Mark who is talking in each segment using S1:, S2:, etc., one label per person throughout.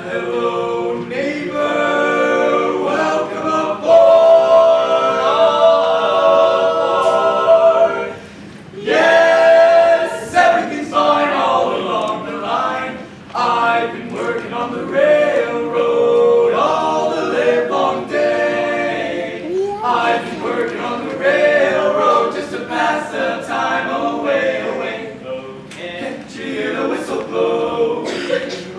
S1: Hello, neighbor, welcome aboard. Yes, everything's fine all along the line. I've been working on the railroad all the livelong day. I've been working on the railroad just to pass the time away. Can't you hear the whistle blow?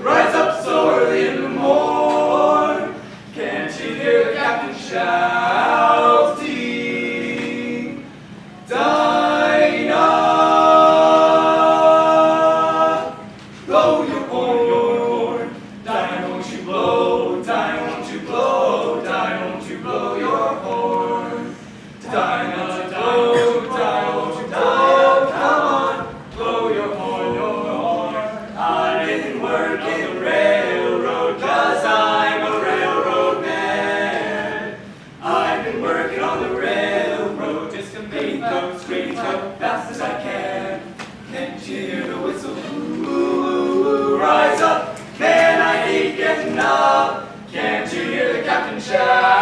S1: Rise up so early in the morn. Can't you hear the captain shouting? Dinah, blow your horn. Dinah, won't you blow? Dinah, won't you blow? Dinah, won't you blow your horn? Dinah, blow. Dinah, won't you blow? Come on, blow your horn, your horn. I've been working the railroad 'cause I'm a railroad man. I've been working on the railroad just to make those trains go fast as I can. Can't you hear the whistle? Ooh, rise up, man, I ain't getting up. Can't you hear the captain shout?